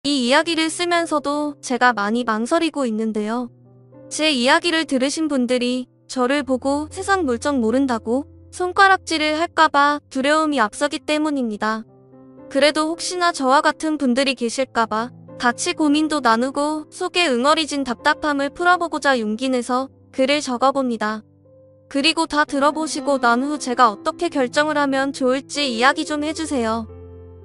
이 이야기를 쓰면서도 제가 많이 망설이고 있는데요. 제 이야기를 들으신 분들이 저를 보고 세상 물정 모른다고 손가락질을 할까봐 두려움이 앞서기 때문입니다. 그래도 혹시나 저와 같은 분들이 계실까봐 같이 고민도 나누고 속에 응어리진 답답함을 풀어보고자 용기 내서 글을 적어봅니다. 그리고 다 들어보시고 난 후 제가 어떻게 결정을 하면 좋을지 이야기 좀 해주세요.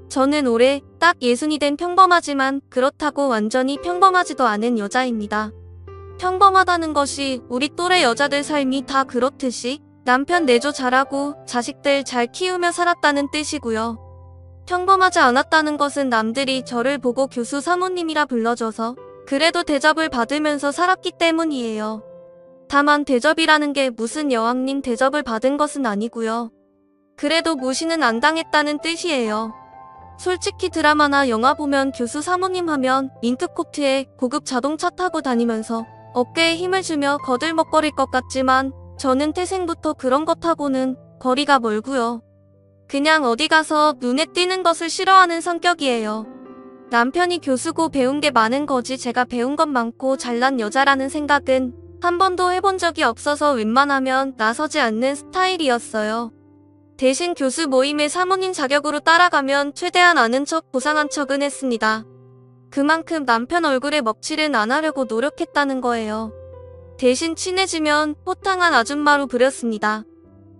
저는 올해 딱 60이 된 평범하지만 그렇다고 완전히 평범하지도 않은 여자입니다. 평범하다는 것이 우리 또래 여자들 삶이 다 그렇듯이 남편 내조 잘하고 자식들 잘 키우며 살았다는 뜻이고요. 평범하지 않았다는 것은 남들이 저를 보고 교수 사모님이라 불러줘서 그래도 대접을 받으면서 살았기 때문이에요. 다만 대접이라는 게 무슨 여왕님 대접을 받은 것은 아니고요. 그래도 무시는 안 당했다는 뜻이에요. 솔직히 드라마나 영화 보면 교수 사모님 하면 밍크코트에 고급 자동차 타고 다니면서 어깨에 힘을 주며 거들먹거릴 것 같지만 저는 태생부터 그런 것하고는 거리가 멀고요. 그냥 어디 가서 눈에 띄는 것을 싫어하는 성격이에요. 남편이 교수고 배운 게 많은 거지 제가 배운 것 많고 잘난 여자라는 생각은 한 번도 해본 적이 없어서 웬만하면 나서지 않는 스타일이었어요. 대신 교수 모임에 사모님 자격으로 따라가면 최대한 아는 척 고상한 척은 했습니다. 그만큼 남편 얼굴에 먹칠은 안 하려고 노력했다는 거예요. 대신 친해지면 호탕한 아줌마로 부렸습니다.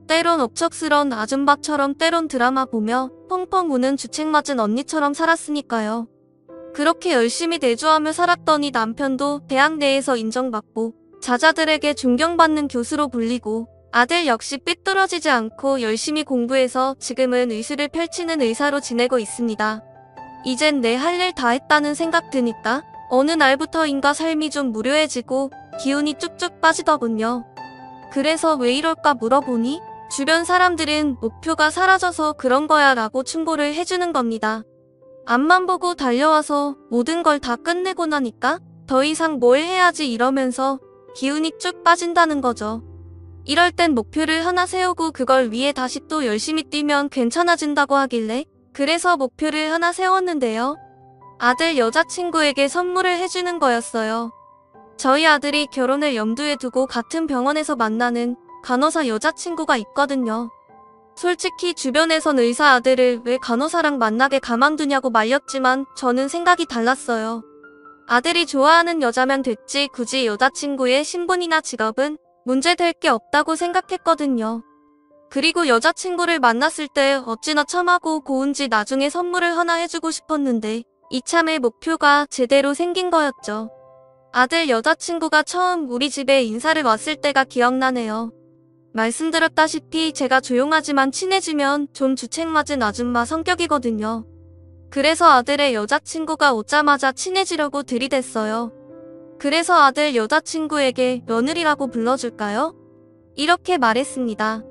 때론 억척스런 아줌마처럼 때론 드라마 보며 펑펑 우는 주책 맞은 언니처럼 살았으니까요. 그렇게 열심히 내조하며 살았더니 남편도 대학 내에서 인정받고 자자들에게 존경받는 교수로 불리고 아들 역시 삐뚤어지지 않고 열심히 공부해서 지금은 의술을 펼치는 의사로 지내고 있습니다. 이젠 내 할 일 다 했다는 생각 드니까 어느 날부터인가 삶이 좀 무료해지고 기운이 쭉쭉 빠지더군요. 그래서 왜 이럴까 물어보니 주변 사람들은 목표가 사라져서 그런 거야 라고 충고를 해주는 겁니다. 앞만 보고 달려와서 모든 걸 다 끝내고 나니까 더 이상 뭘 해야지 이러면서 기운이 쭉 빠진다는 거죠. 이럴 땐 목표를 하나 세우고 그걸 위해 다시 또 열심히 뛰면 괜찮아진다고 하길래 그래서 목표를 하나 세웠는데요. 아들 여자친구에게 선물을 해주는 거였어요. 저희 아들이 결혼을 염두에 두고 같은 병원에서 만나는 간호사 여자친구가 있거든요. 솔직히 주변에선 의사 아들을 왜 간호사랑 만나게 가만두냐고 말렸지만 저는 생각이 달랐어요. 아들이 좋아하는 여자면 됐지 굳이 여자친구의 신분이나 직업은 문제될 게 없다고 생각했거든요. 그리고 여자친구를 만났을 때 어찌나 참하고 고운지 나중에 선물을 하나 해주고 싶었는데 이참에 목표가 제대로 생긴 거였죠. 아들 여자친구가 처음 우리 집에 인사를 왔을 때가 기억나네요. 말씀드렸다시피 제가 조용하지만 친해지면 좀 주책맞은 아줌마 성격이거든요. 그래서 아들의 여자친구가 오자마자 친해지려고 들이댔어요. 그래서 아들 여자친구에게 며느리라고 불러줄까요? 이렇게 말했습니다.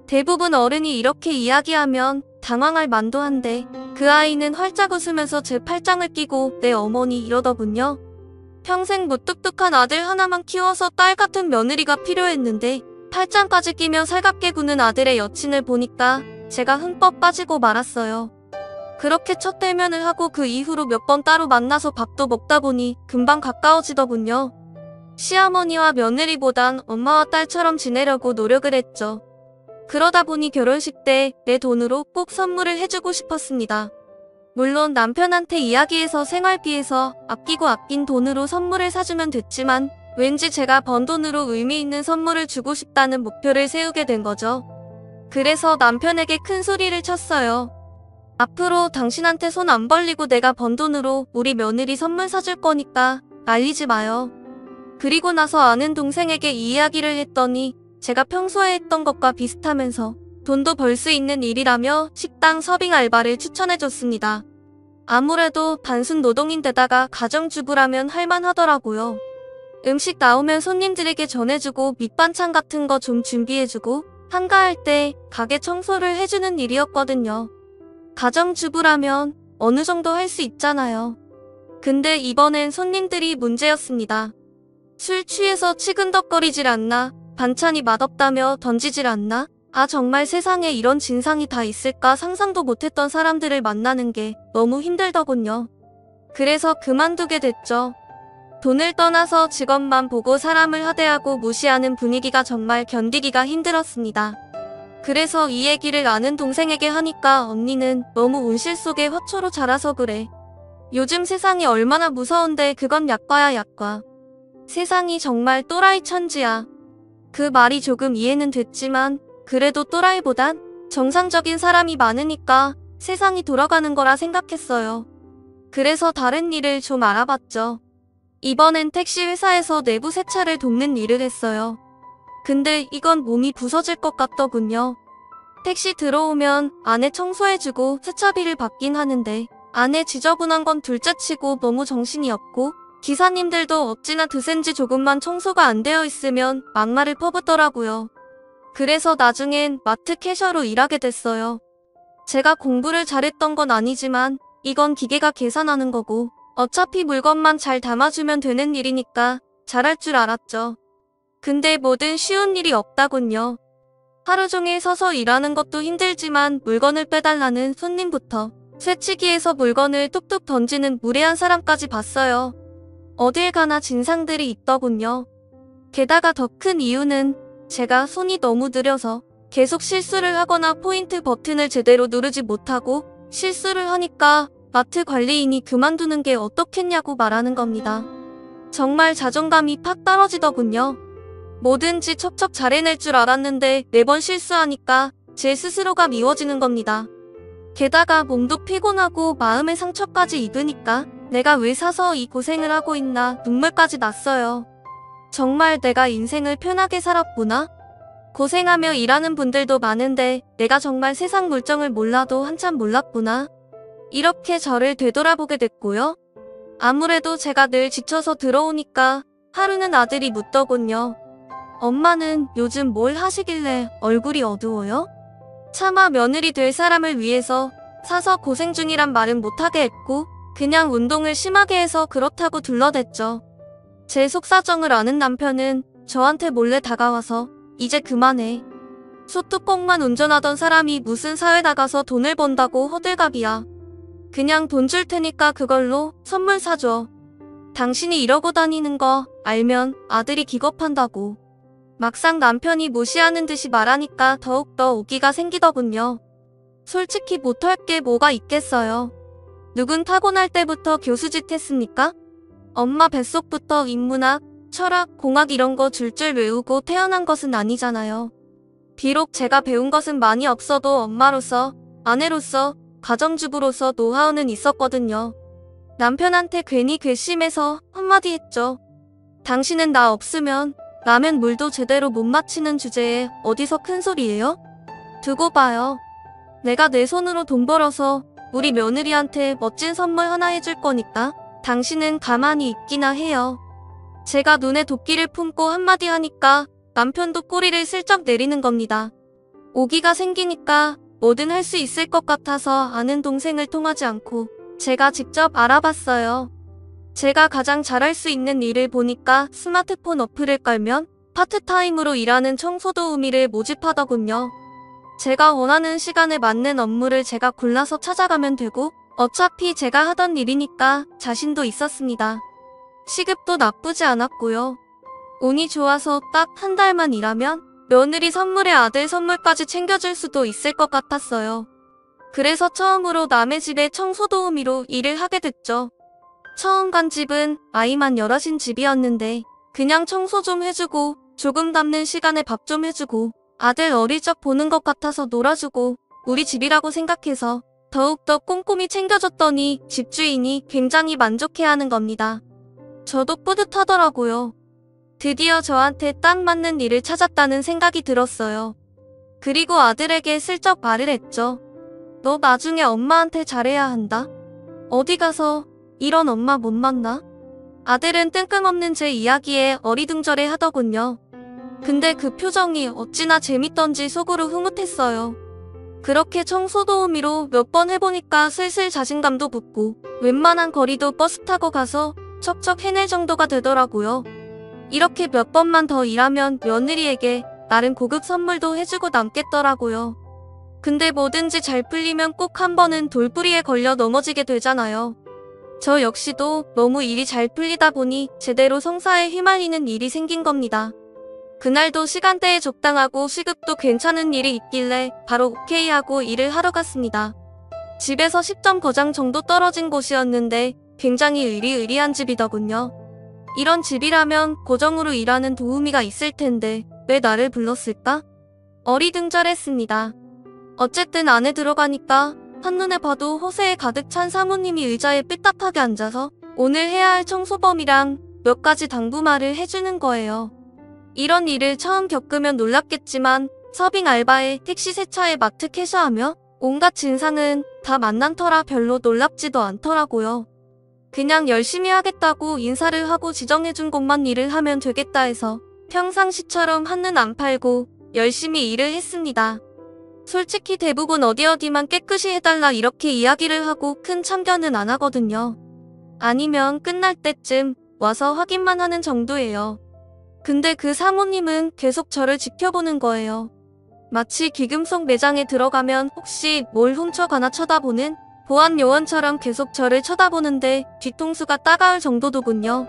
대부분 어른이 이렇게 이야기하면 당황할 만도 한데 그 아이는 활짝 웃으면서 제 팔짱을 끼고 내 어머니 이러더군요. 평생 무뚝뚝한 아들 하나만 키워서 딸 같은 며느리가 필요했는데 팔짱까지 끼며 살갑게 구는 아들의 여친을 보니까 제가 흠뻑 빠지고 말았어요. 그렇게 첫 대면을 하고 그 이후로 몇 번 따로 만나서 밥도 먹다 보니 금방 가까워지더군요. 시어머니와 며느리보단 엄마와 딸처럼 지내려고 노력을 했죠. 그러다 보니 결혼식 때 내 돈으로 꼭 선물을 해주고 싶었습니다. 물론 남편한테 이야기해서 생활비에서 아끼고 아낀 돈으로 선물을 사주면 됐지만 왠지 제가 번 돈으로 의미 있는 선물을 주고 싶다는 목표를 세우게 된 거죠. 그래서 남편에게 큰 소리를 쳤어요. 앞으로 당신한테 손 안 벌리고 내가 번 돈으로 우리 며느리 선물 사줄 거니까 말리지 마요. 그리고 나서 아는 동생에게 이 이야기를 했더니 제가 평소에 했던 것과 비슷하면서 돈도 벌 수 있는 일이라며 식당 서빙 알바를 추천해줬습니다. 아무래도 단순 노동인데다가 가정주부라면 할만하더라고요. 음식 나오면 손님들에게 전해주고 밑반찬 같은 거 좀 준비해주고 한가할 때 가게 청소를 해주는 일이었거든요. 가정주부라면 어느 정도 할 수 있잖아요. 근데 이번엔 손님들이 문제였습니다. 술 취해서 치근덕거리질 않나, 반찬이 맛없다며 던지질 않나, 아 정말 세상에 이런 진상이 다 있을까 상상도 못했던 사람들을 만나는 게 너무 힘들더군요. 그래서 그만두게 됐죠. 돈을 떠나서 직업만 보고 사람을 하대하고 무시하는 분위기가 정말 견디기가 힘들었습니다. 그래서 이 얘기를 아는 동생에게 하니까 언니는 너무 온실 속의 화초로 자라서 그래. 요즘 세상이 얼마나 무서운데 그건 약과야 약과. 세상이 정말 또라이 천지야. 그 말이 조금 이해는 됐지만 그래도 또라이보단 정상적인 사람이 많으니까 세상이 돌아가는 거라 생각했어요. 그래서 다른 일을 좀 알아봤죠. 이번엔 택시 회사에서 내부 세차를 돕는 일을 했어요. 근데 이건 몸이 부서질 것 같더군요. 택시 들어오면 안에 청소해주고 세차비를 받긴 하는데 안에 지저분한 건 둘째치고 너무 정신이 없고 기사님들도 어찌나 드센지 조금만 청소가 안 되어 있으면 막말을 퍼붓더라고요. 그래서 나중엔 마트 캐셔로 일하게 됐어요. 제가 공부를 잘했던 건 아니지만 이건 기계가 계산하는 거고 어차피 물건만 잘 담아주면 되는 일이니까 잘할 줄 알았죠. 근데 뭐든 쉬운 일이 없다군요. 하루 종일 서서 일하는 것도 힘들지만 물건을 빼달라는 손님부터 쇠치기에서 물건을 뚝뚝 던지는 무례한 사람까지 봤어요. 어딜 가나 진상들이 있더군요. 게다가 더 큰 이유는 제가 손이 너무 느려서 계속 실수를 하거나 포인트 버튼을 제대로 누르지 못하고 실수를 하니까 마트 관리인이 그만두는 게 어떻겠냐고 말하는 겁니다. 정말 자존감이 팍 떨어지더군요. 뭐든지 척척 잘 해낼 줄 알았는데 매번 실수하니까 제 스스로가 미워지는 겁니다. 게다가 몸도 피곤하고 마음의 상처까지 입으니까 내가 왜 사서 이 고생을 하고 있나 눈물까지 났어요. 정말 내가 인생을 편하게 살았구나. 고생하며 일하는 분들도 많은데 내가 정말 세상 물정을 몰라도 한참 몰랐구나. 이렇게 저를 되돌아보게 됐고요. 아무래도 제가 늘 지쳐서 들어오니까 하루는 아들이 묻더군요. 엄마는 요즘 뭘 하시길래 얼굴이 어두워요? 차마 며느리 될 사람을 위해서 사서 고생 중이란 말은 못하게 했고 그냥 운동을 심하게 해서 그렇다고 둘러댔죠. 제 속사정을 아는 남편은 저한테 몰래 다가와서 이제 그만해. 소뚜껑만 운전하던 사람이 무슨 사회 나가서 돈을 번다고 호들갑이야. 그냥 돈 줄 테니까 그걸로 선물 사줘. 당신이 이러고 다니는 거 알면 아들이 기겁한다고. 막상 남편이 무시하는 듯이 말하니까 더욱더 오기가 생기더군요. 솔직히 못할 게 뭐가 있겠어요. 누군 타고날 때부터 교수짓 했습니까? 엄마 뱃속부터 인문학, 철학, 공학 이런 거 줄줄 외우고 태어난 것은 아니잖아요. 비록 제가 배운 것은 많이 없어도 엄마로서, 아내로서, 가정주부로서 노하우는 있었거든요. 남편한테 괜히 괘씸해서 한마디 했죠. 당신은 나 없으면 라면 물도 제대로 못 마치는 주제에 어디서 큰 소리예요? 두고 봐요. 내가 내 손으로 돈 벌어서 우리 며느리한테 멋진 선물 하나 해줄 거니까 당신은 가만히 있기나 해요. 제가 눈에 도끼를 품고 한마디 하니까 남편도 꼬리를 슬쩍 내리는 겁니다. 오기가 생기니까 뭐든 할 수 있을 것 같아서 아는 동생을 통하지 않고 제가 직접 알아봤어요. 제가 가장 잘할 수 있는 일을 보니까 스마트폰 어플을 깔면 파트타임으로 일하는 청소도우미를 모집하더군요. 제가 원하는 시간에 맞는 업무를 제가 골라서 찾아가면 되고 어차피 제가 하던 일이니까 자신도 있었습니다. 시급도 나쁘지 않았고요. 운이 좋아서 딱 한 달만 일하면 며느리 선물에 아들 선물까지 챙겨줄 수도 있을 것 같았어요. 그래서 처음으로 남의 집에 청소도우미로 일을 하게 됐죠. 처음 간 집은 아이만 여럿인 집이었는데 그냥 청소 좀 해주고 조금 남는 시간에 밥 좀 해주고 아들 어릴 적 보는 것 같아서 놀아주고 우리 집이라고 생각해서 더욱더 꼼꼼히 챙겨줬더니 집주인이 굉장히 만족해하는 겁니다. 저도 뿌듯하더라고요. 드디어 저한테 딱 맞는 일을 찾았다는 생각이 들었어요. 그리고 아들에게 슬쩍 말을 했죠. 너 나중에 엄마한테 잘해야 한다. 어디 가서 이런 엄마 못 만나? 아들은 뜬금없는 제 이야기에 어리둥절해 하더군요. 근데 그 표정이 어찌나 재밌던지 속으로 흐뭇했어요. 그렇게 청소도우미로 몇 번 해보니까 슬슬 자신감도 붙고 웬만한 거리도 버스 타고 가서 척척 해낼 정도가 되더라고요. 이렇게 몇 번만 더 일하면 며느리에게 나름 고급 선물도 해주고 남겠더라고요. 근데 뭐든지 잘 풀리면 꼭 한 번은 돌부리에 걸려 넘어지게 되잖아요. 저 역시도 너무 일이 잘 풀리다 보니 제대로 성사에 휘말리는 일이 생긴 겁니다. 그날도 시간대에 적당하고 시급도 괜찮은 일이 있길래 바로 오케이 하고 일을 하러 갔습니다. 집에서 10점 거장 정도 떨어진 곳이었는데 굉장히 의리의리한 집이더군요. 이런 집이라면 고정으로 일하는 도우미가 있을 텐데 왜 나를 불렀을까? 어리둥절했습니다. 어쨌든 안에 들어가니까 한눈에 봐도 허세에 가득 찬 사모님이 의자에 삐딱하게 앉아서 오늘 해야 할 청소범이랑 몇 가지 당부말을 해주는 거예요. 이런 일을 처음 겪으면 놀랍겠지만 서빙 알바에 택시 세차에 마트 캐셔하며 온갖 진상은 다 만난 터라 별로 놀랍지도 않더라고요. 그냥 열심히 하겠다고 인사를 하고 지정해준 곳만 일을 하면 되겠다 해서 평상시처럼 한눈 안 팔고 열심히 일을 했습니다. 솔직히 대부분 어디만 깨끗이 해달라 이렇게 이야기를 하고 큰 참견은 안 하거든요. 아니면 끝날 때쯤 와서 확인만 하는 정도예요. 근데 그 사모님은 계속 저를 지켜보는 거예요. 마치 귀금속 매장에 들어가면 혹시 뭘 훔쳐가나 쳐다보는 보안 요원처럼 계속 저를 쳐다보는데 뒤통수가 따가울 정도더군요.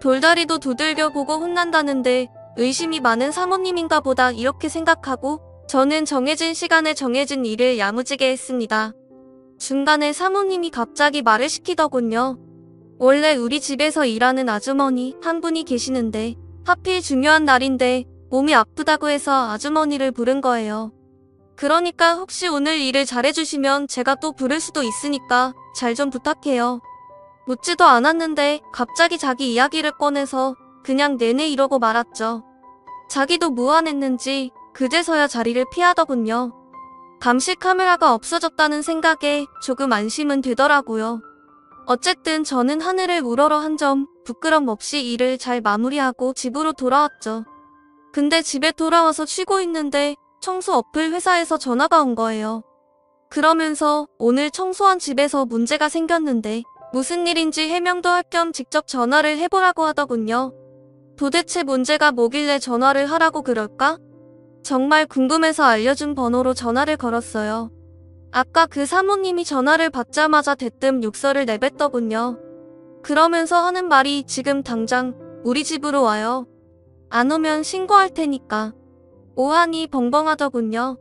돌다리도 두들겨 보고 혼난다는데 의심이 많은 사모님인가 보다 이렇게 생각하고 저는 정해진 시간에 정해진 일을 야무지게 했습니다. 중간에 사모님이 갑자기 말을 시키더군요. 원래 우리 집에서 일하는 아주머니 한 분이 계시는데 하필 중요한 날인데 몸이 아프다고 해서 아주머니를 부른 거예요. 그러니까 혹시 오늘 일을 잘해주시면 제가 또 부를 수도 있으니까 잘 좀 부탁해요. 묻지도 않았는데 갑자기 자기 이야기를 꺼내서 그냥 내내 이러고 말았죠. 자기도 무안했는지 그제서야 자리를 피하더군요. 감시 카메라가 없어졌다는 생각에 조금 안심은 되더라고요. 어쨌든 저는 하늘을 우러러 한 점 부끄럼 없이 일을 잘 마무리하고 집으로 돌아왔죠. 근데 집에 돌아와서 쉬고 있는데 청소 어플 회사에서 전화가 온 거예요. 그러면서 오늘 청소한 집에서 문제가 생겼는데 무슨 일인지 해명도 할 겸 직접 전화를 해보라고 하더군요. 도대체 문제가 뭐길래 전화를 하라고 그럴까? 정말 궁금해서 알려준 번호로 전화를 걸었어요. 아까 그 사모님이 전화를 받자마자 대뜸 욕설을 내뱉더군요. 그러면서 하는 말이 지금 당장 우리 집으로 와요. 안 오면 신고할 테니까. 오한이 벙벙하더군요.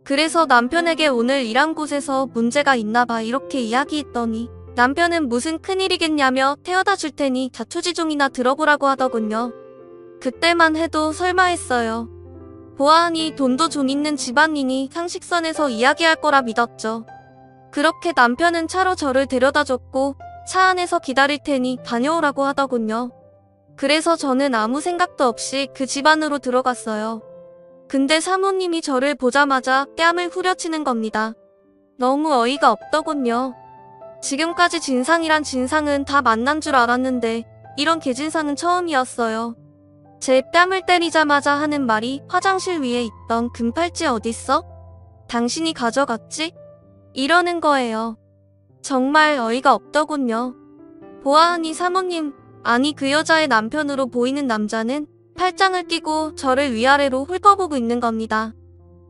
그래서 남편에게 오늘 일한 곳에서 문제가 있나 봐 이렇게 이야기했더니 남편은 무슨 큰일이겠냐며 태워다 줄 테니 자초지종이나 들어보라고 하더군요. 그때만 해도 설마 했어요. 보아하니 돈도 좀 있는 집안이니 상식선에서 이야기할 거라 믿었죠. 그렇게 남편은 차로 저를 데려다 줬고 차 안에서 기다릴 테니 다녀오라고 하더군요. 그래서 저는 아무 생각도 없이 그 집 안으로 들어갔어요. 근데 사모님이 저를 보자마자 뺨을 후려치는 겁니다. 너무 어이가 없더군요. 지금까지 진상이란 진상은 다 만난 줄 알았는데 이런 개진상은 처음이었어요. 제 뺨을 때리자마자 하는 말이 화장실 위에 있던 금팔찌 어딨어? 당신이 가져갔지? 이러는 거예요. 정말 어이가 없더군요. 보아하니 사모님, 아니 그 여자의 남편으로 보이는 남자는 팔짱을 끼고 저를 위아래로 훑어보고 있는 겁니다.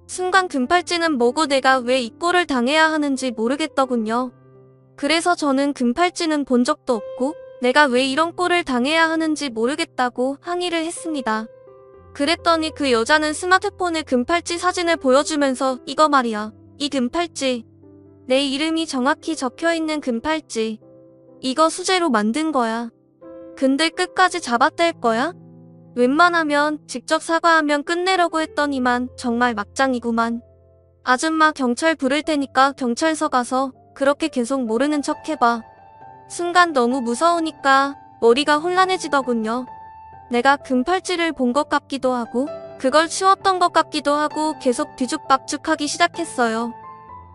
순간 금팔찌는 뭐고 내가 왜 이 꼴을 당해야 하는지 모르겠더군요. 그래서 저는 금팔찌는 본 적도 없고 내가 왜 이런 꼴을 당해야 하는지 모르겠다고 항의를 했습니다. 그랬더니 그 여자는 스마트폰에 금팔찌 사진을 보여주면서 이거 말이야. 이 금팔찌. 내 이름이 정확히 적혀있는 금팔찌. 이거 수제로 만든 거야. 근데 끝까지 잡아뗄 거야? 웬만하면 직접 사과하면 끝내려고 했더니만 정말 막장이구만. 아줌마 경찰 부를 테니까 경찰서 가서 그렇게 계속 모르는 척 해봐. 순간 너무 무서우니까 머리가 혼란해지더군요. 내가 금팔찌를 본 것 같기도 하고 그걸 치웠던 것 같기도 하고 계속 뒤죽박죽하기 시작했어요.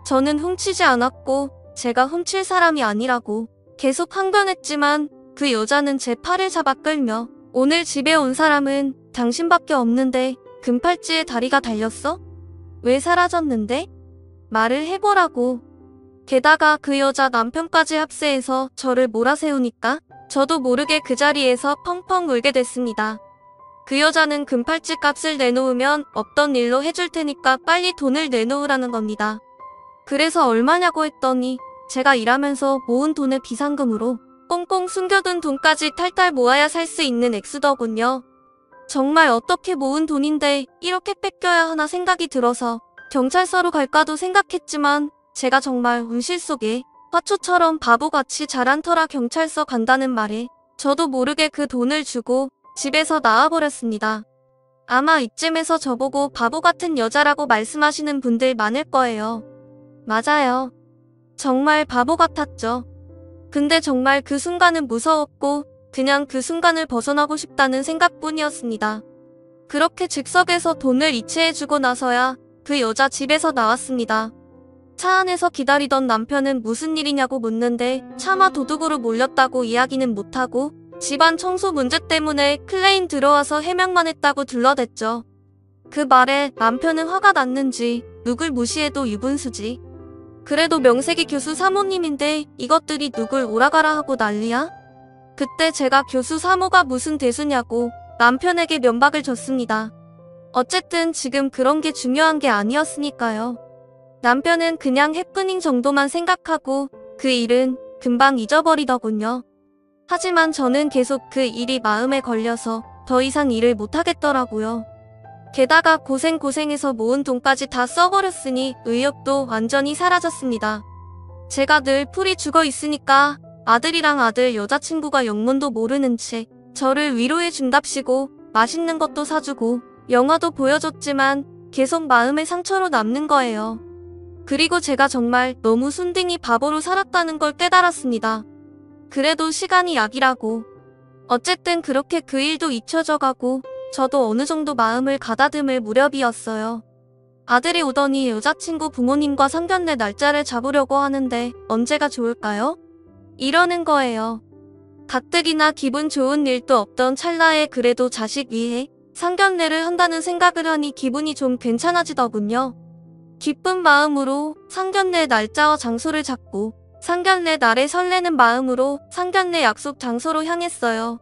저는 훔치지 않았고 제가 훔칠 사람이 아니라고 계속 항변했지만 그 여자는 제 팔을 잡아 끌며 오늘 집에 온 사람은 당신밖에 없는데 금팔찌에 다리가 달렸어? 왜 사라졌는데? 말을 해보라고. 게다가 그 여자 남편까지 합세해서 저를 몰아세우니까 저도 모르게 그 자리에서 펑펑 울게 됐습니다. 그 여자는 금팔찌 값을 내놓으면 없던 일로 해줄 테니까 빨리 돈을 내놓으라는 겁니다. 그래서 얼마냐고 했더니 제가 일하면서 모은 돈을 비상금으로 꽁꽁 숨겨둔 돈까지 탈탈 모아야 살 수 있는 액수더군요. 정말 어떻게 모은 돈인데 이렇게 뺏겨야 하나 생각이 들어서 경찰서로 갈까도 생각했지만 제가 정말 운실 속에 화초처럼 바보같이 자란 터라 경찰서 간다는 말에 저도 모르게 그 돈을 주고 집에서 나와버렸습니다. 아마 이쯤에서 저보고 바보 같은 여자라고 말씀하시는 분들 많을 거예요. 맞아요. 정말 바보 같았죠. 근데 정말 그 순간은 무서웠고 그냥 그 순간을 벗어나고 싶다는 생각뿐이었습니다. 그렇게 즉석에서 돈을 이체해주고 나서야 그 여자 집에서 나왔습니다. 차 안에서 기다리던 남편은 무슨 일이냐고 묻는데 차마 도둑으로 몰렸다고 이야기는 못하고 집안 청소 문제 때문에 클레임 들어와서 해명만 했다고 둘러댔죠. 그 말에 남편은 화가 났는지 누굴 무시해도 유분수지. 그래도 명색이 교수 사모님인데 이것들이 누굴 오라가라 하고 난리야? 그때 제가 교수 사모가 무슨 대수냐고 남편에게 면박을 줬습니다. 어쨌든 지금 그런 게 중요한 게 아니었으니까요. 남편은 그냥 해프닝 정도만 생각하고 그 일은 금방 잊어버리더군요. 하지만 저는 계속 그 일이 마음에 걸려서 더 이상 일을 못하겠더라고요. 게다가 고생해서 모은 돈까지 다 써버렸으니 의욕도 완전히 사라졌습니다. 제가 늘 풀이 죽어 있으니까 아들이랑 아들 여자친구가 영문도 모르는 채 저를 위로해 준답시고 맛있는 것도 사주고 영화도 보여줬지만 계속 마음의 상처로 남는 거예요. 그리고 제가 정말 너무 순딩이 바보로 살았다는 걸 깨달았습니다. 그래도 시간이 약이라고. 어쨌든 그렇게 그 일도 잊혀져 가고 저도 어느 정도 마음을 가다듬을 무렵이었어요. 아들이 오더니 여자친구 부모님과 상견례 날짜를 잡으려고 하는데 언제가 좋을까요? 이러는 거예요. 가뜩이나 기분 좋은 일도 없던 찰나에 그래도 자식 위해 상견례를 한다는 생각을 하니 기분이 좀 괜찮아지더군요. 기쁜 마음으로 상견례 날짜와 장소를 잡고 상견례 날에 설레는 마음으로 상견례 약속 장소로 향했어요.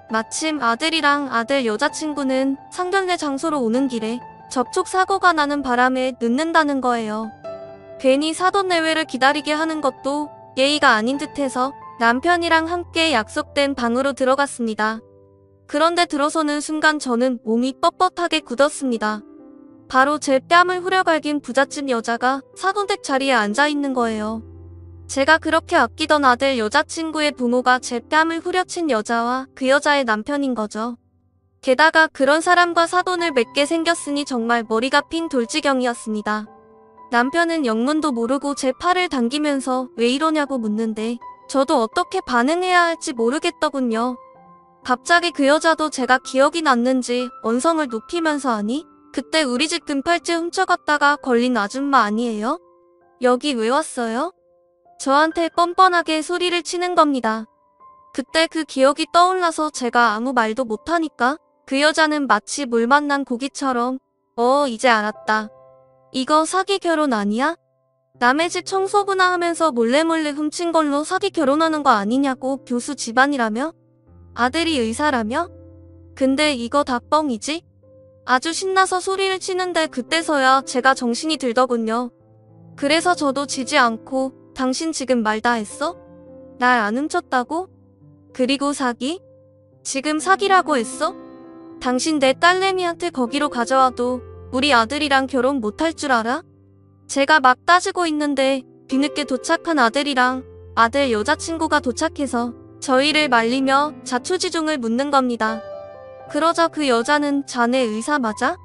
마침 아들이랑 아들 여자친구는 상견례 장소로 오는 길에 접촉사고가 나는 바람에 늦는다는 거예요. 괜히 사돈 내외를 기다리게 하는 것도 예의가 아닌 듯해서 남편이랑 함께 약속된 방으로 들어갔습니다. 그런데 들어서는 순간 저는 몸이 뻣뻣하게 굳었습니다. 바로 제 뺨을 후려갈긴 부잣집 여자가 사돈댁 자리에 앉아있는 거예요. 제가 그렇게 아끼던 아들 여자친구의 부모가 제 뺨을 후려친 여자와 그 여자의 남편인 거죠. 게다가 그런 사람과 사돈을 맺게 생겼으니 정말 머리가 핀 돌지경이었습니다. 남편은 영문도 모르고 제 팔을 당기면서 왜 이러냐고 묻는데 저도 어떻게 반응해야 할지 모르겠더군요. 갑자기 그 여자도 제가 기억이 났는지 언성을 높이면서 하니 그때 우리 집 금팔찌 훔쳐갔다가 걸린 아줌마 아니에요? 여기 왜 왔어요? 저한테 뻔뻔하게 소리를 치는 겁니다. 그때 그 기억이 떠올라서 제가 아무 말도 못하니까 그 여자는 마치 물 만난 고기처럼 이제 알았다. 이거 사기 결혼 아니야? 남의 집 청소부나 하면서 몰래몰래 훔친 걸로 사기 결혼하는 거 아니냐고. 교수 집안이라며? 아들이 의사라며? 근데 이거 다 뻥이지? 아주 신나서 소리를 치는데 그때서야 제가 정신이 들더군요. 그래서 저도 지지 않고 당신 지금 말 다 했어? 날 안 훔쳤다고? 그리고 사기? 지금 사기라고 했어? 당신 내 딸내미한테 거기로 가져와도 우리 아들이랑 결혼 못할 줄 알아? 제가 막 따지고 있는데 뒤늦게 도착한 아들이랑 아들 여자친구가 도착해서 저희를 말리며 자초지종을 묻는 겁니다. 그러자 그 여자는 자네 의사 맞아?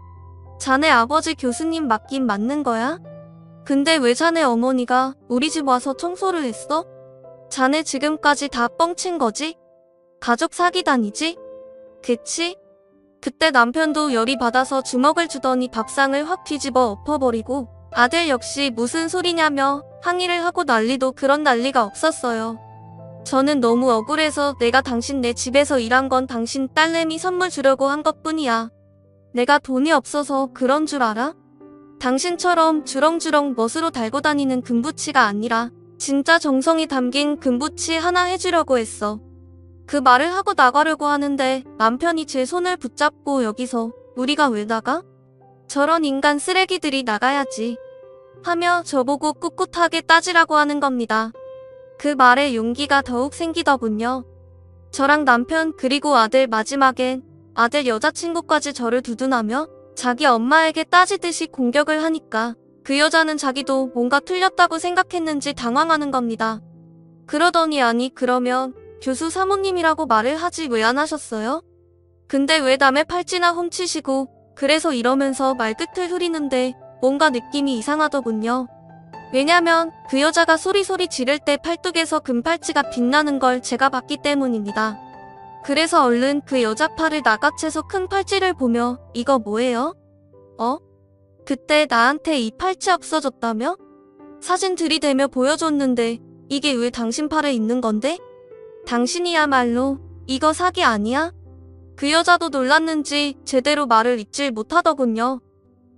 자네 아버지 교수님 맞긴 맞는 거야? 근데 왜 자네 어머니가 우리 집 와서 청소를 했어? 자네 지금까지 다 뻥친 거지? 가족 사기단이지? 그치? 그때 남편도 열이 받아서 주먹을 주더니 밥상을 확 뒤집어 엎어버리고 아들 역시 무슨 소리냐며 항의를 하고 난리도 그런 난리가 없었어요. 저는 너무 억울해서 내가 당신 내 집에서 일한 건 당신 딸내미 선물 주려고 한 것뿐이야. 내가 돈이 없어서 그런 줄 알아? 당신처럼 주렁주렁 멋으로 달고 다니는 금부치가 아니라 진짜 정성이 담긴 금부치 하나 해주려고 했어. 그 말을 하고 나가려고 하는데 남편이 제 손을 붙잡고 여기서 우리가 왜 나가? 저런 인간 쓰레기들이 나가야지 하며 저보고 꿋꿋하게 따지라고 하는 겁니다. 그 말에 용기가 더욱 생기더군요. 저랑 남편 그리고 아들 마지막엔 아들 여자친구까지 저를 두둔하며 자기 엄마에게 따지듯이 공격을 하니까 그 여자는 자기도 뭔가 틀렸다고 생각했는지 당황하는 겁니다. 그러더니 아니 그러면 교수 사모님이라고 말을 하지 왜 안 하셨어요? 근데 왜 남의 팔찌나 훔치시고 그래서 이러면서 말끝을 흐리는데 뭔가 느낌이 이상하더군요. 왜냐면 그 여자가 소리소리 지를 때 팔뚝에서 금팔찌가 빛나는 걸 제가 봤기 때문입니다. 그래서 얼른 그 여자 팔을 낚아채서 큰 팔찌를 보며 이거 뭐예요? 그때 나한테 이 팔찌 없어졌다며? 사진 들이대며 보여줬는데 이게 왜 당신 팔에 있는 건데? 당신이야말로 이거 사기 아니야? 그 여자도 놀랐는지 제대로 말을 잇질 못하더군요.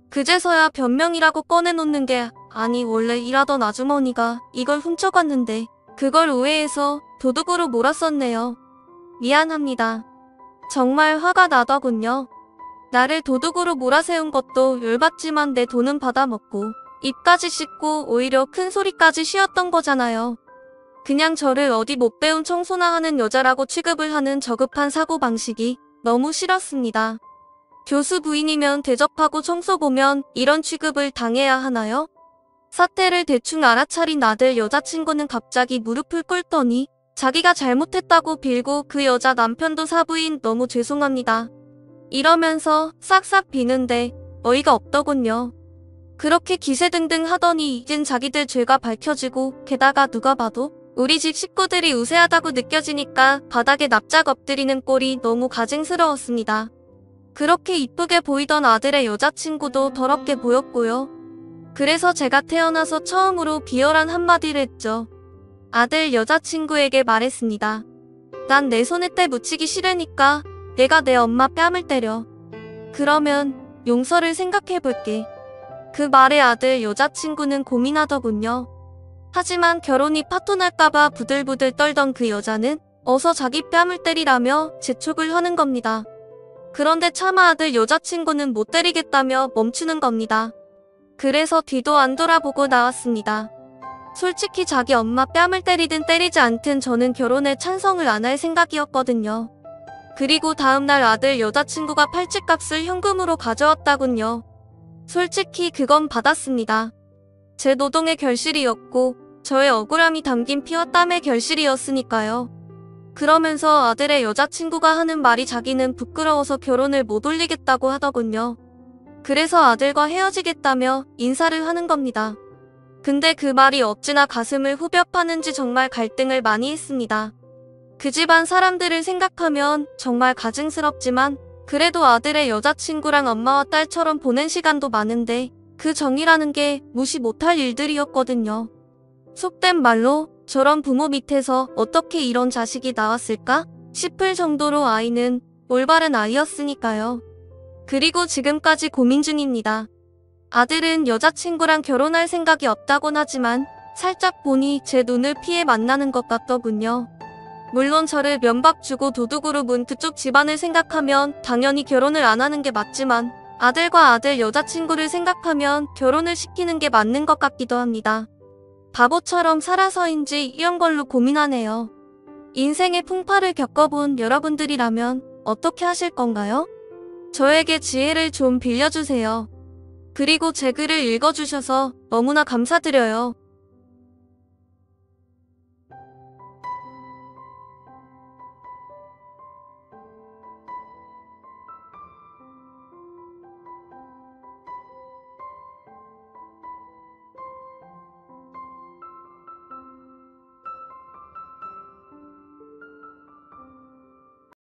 그제서야 변명이라고 꺼내놓는 게 아니 원래 일하던 아주머니가 이걸 훔쳐갔는데 그걸 오해해서 도둑으로 몰았었네요. 미안합니다. 정말 화가 나더군요. 나를 도둑으로 몰아세운 것도 열받지만 내 돈은 받아먹고 입까지 씻고 오히려 큰 소리까지 쉬었던 거잖아요. 그냥 저를 어디 못 배운 청소나 하는 여자라고 취급을 하는 저급한 사고방식이 너무 싫었습니다. 교수 부인이면 대접하고 청소 보면 이런 취급을 당해야 하나요? 사태를 대충 알아차린 아들 여자친구는 갑자기 무릎을 꿇더니 자기가 잘못했다고 빌고 그 여자 남편도 사부인 너무 죄송합니다. 이러면서 싹싹 비는데 어이가 없더군요. 그렇게 기세등등 하더니 이젠 자기들 죄가 밝혀지고 게다가 누가 봐도 우리 집 식구들이 우세하다고 느껴지니까 바닥에 납작 엎드리는 꼴이 너무 가증스러웠습니다. 그렇게 이쁘게 보이던 아들의 여자친구도 더럽게 보였고요. 그래서 제가 태어나서 처음으로 비열한 한마디를 했죠. 아들 여자친구에게 말했습니다. 난 내 손에 때 묻히기 싫으니까 내가 내 엄마 뺨을 때려. 그러면 용서를 생각해볼게. 그 말에 아들 여자친구는 고민하더군요. 하지만 결혼이 파토날까봐 부들부들 떨던 그 여자는 어서 자기 뺨을 때리라며 재촉을 하는 겁니다. 그런데 차마 아들 여자친구는 못 때리겠다며 멈추는 겁니다. 그래서 뒤도 안 돌아보고 나왔습니다. 솔직히 자기 엄마 뺨을 때리든 때리지 않든 저는 결혼에 찬성을 안 할 생각이었거든요. 그리고 다음날 아들 여자친구가 팔찌값을 현금으로 가져왔다군요. 솔직히 그건 받았습니다. 제 노동의 결실이었고 저의 억울함이 담긴 피와 땀의 결실이었으니까요. 그러면서 아들의 여자친구가 하는 말이 자기는 부끄러워서 결혼을 못 올리겠다고 하더군요. 그래서 아들과 헤어지겠다며 인사를 하는 겁니다. 근데 그 말이 어찌나 가슴을 후벼 파는지 정말 갈등을 많이 했습니다. 그 집안 사람들을 생각하면 정말 가증스럽지만 그래도 아들의 여자친구랑 엄마와 딸처럼 보낸 시간도 많은데 그 정이라는 게 무시 못할 일들이었거든요. 속된 말로 저런 부모 밑에서 어떻게 이런 자식이 나왔을까 싶을 정도로 아이는 올바른 아이였으니까요. 그리고 지금까지 고민 중입니다. 아들은 여자친구랑 결혼할 생각이 없다곤 하지만 살짝 보니 제 눈을 피해 만나는 것 같더군요. 물론 저를 면박 주고 도둑으로 문 그쪽 집안을 생각하면 당연히 결혼을 안 하는 게 맞지만 아들과 아들 여자친구를 생각하면 결혼을 시키는 게 맞는 것 같기도 합니다. 바보처럼 살아서인지 이런 걸로 고민하네요. 인생의 풍파를 겪어본 여러분들이라면 어떻게 하실 건가요? 저에게 지혜를 좀 빌려주세요. 그리고 제 글을 읽어주셔서 너무나 감사드려요.